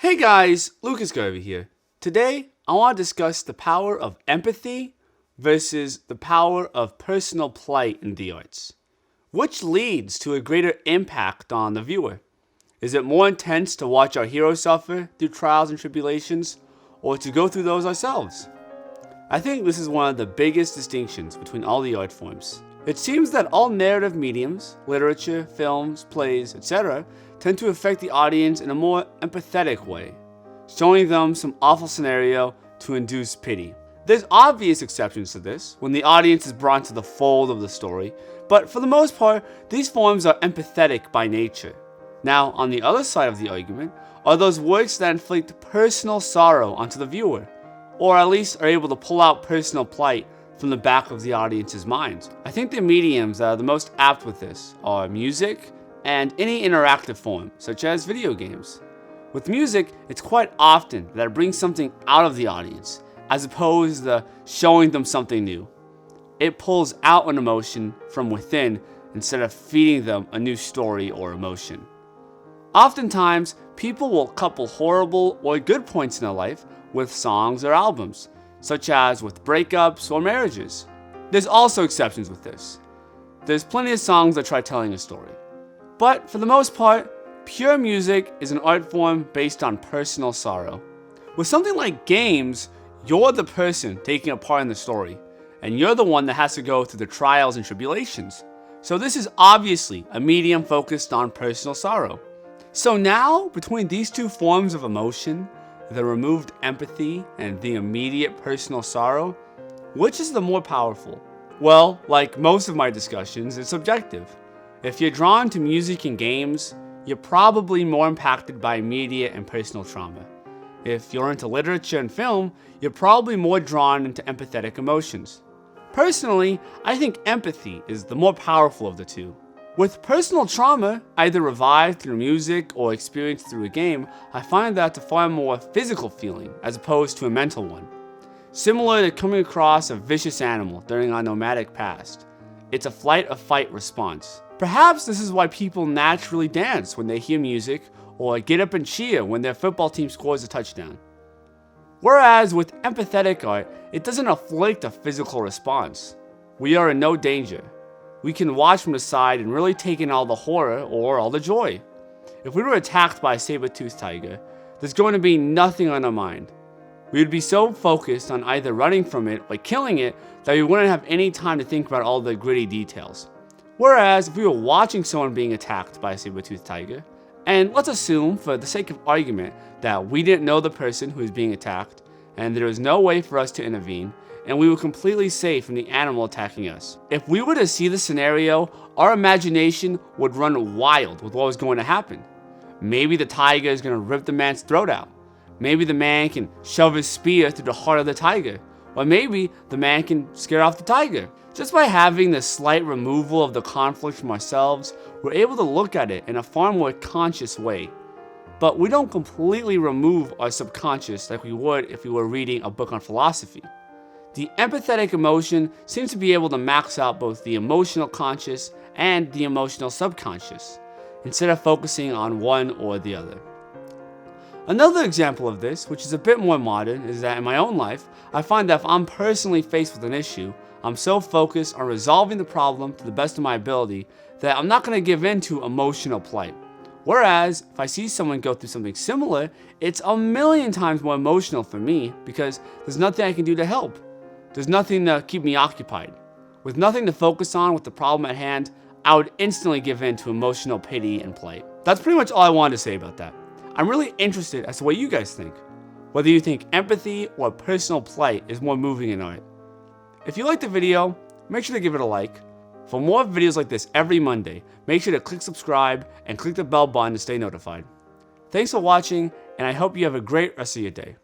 Hey guys, Garvey here. Today, I want to discuss the power of empathy versus the power of personal plight in the arts. Which leads to a greater impact on the viewer? Is it more intense to watch our heroes suffer through trials and tribulations, or to go through those ourselves? I think this is one of the biggest distinctions between all the art forms. It seems that all narrative mediums, literature, films, plays, etc., tend to affect the audience in a more empathetic way, showing them some awful scenario to induce pity. There's obvious exceptions to this, when the audience is brought into the fold of the story, but for the most part, these forms are empathetic by nature. Now, on the other side of the argument, are those works that inflict personal sorrow onto the viewer, or at least are able to pull out personal plight from the back of the audience's mind. I think the mediums that are the most apt with this are music and any interactive form, such as video games. With music, it's quite often that it brings something out of the audience, as opposed to showing them something new. It pulls out an emotion from within instead of feeding them a new story or emotion. Oftentimes, people will couple horrible or good points in their life with songs or albums, such as with breakups or marriages. There's also exceptions with this. There's plenty of songs that try telling a story. But for the most part, pure music is an art form based on personal sorrow. With something like games, you're the person taking a part in the story, and you're the one that has to go through the trials and tribulations. So this is obviously a medium focused on personal sorrow. So now, between these two forms of emotion, the removed empathy and the immediate personal sorrow, which is the more powerful? Well, like most of my discussions, it's subjective. If you're drawn to music and games, you're probably more impacted by immediate and personal trauma. If you're into literature and film, you're probably more drawn into empathetic emotions. Personally, I think empathy is the more powerful of the two. With personal trauma, either revived through music or experienced through a game, I find that a far more physical feeling as opposed to a mental one. Similar to coming across a vicious animal during our nomadic past. It's a flight or fight response. Perhaps this is why people naturally dance when they hear music or get up and cheer when their football team scores a touchdown. Whereas with empathetic art, it doesn't inflict a physical response. We are in no danger. We can watch from the side and really take in all the horror or all the joy. If we were attacked by a saber-toothed tiger, there's going to be nothing on our mind. We would be so focused on either running from it or killing it that we wouldn't have any time to think about all the gritty details. Whereas if we were watching someone being attacked by a saber-toothed tiger, and let's assume for the sake of argument that we didn't know the person who was being attacked and there was no way for us to intervene, and we were completely safe from the animal attacking us. If we were to see the scenario, our imagination would run wild with what was going to happen. Maybe the tiger is going to rip the man's throat out. Maybe the man can shove his spear through the heart of the tiger. Or maybe the man can scare off the tiger. Just by having this slight removal of the conflict from ourselves, we're able to look at it in a far more conscious way. But we don't completely remove our subconscious like we would if we were reading a book on philosophy. The empathetic emotion seems to be able to max out both the emotional conscious and the emotional subconscious, instead of focusing on one or the other. Another example of this, which is a bit more modern, is that in my own life, I find that if I'm personally faced with an issue, I'm so focused on resolving the problem to the best of my ability that I'm not going to give in to emotional plight. Whereas, if I see someone go through something similar, it's a million times more emotional for me because there's nothing I can do to help. There's nothing to keep me occupied. With nothing to focus on with the problem at hand, I would instantly give in to emotional pity and plight. That's pretty much all I wanted to say about that. I'm really interested as to what you guys think. Whether you think empathy or personal plight is more moving in art. If you liked the video, make sure to give it a like. For more videos like this every Monday, make sure to click subscribe and click the bell button to stay notified. Thanks for watching, and I hope you have a great rest of your day.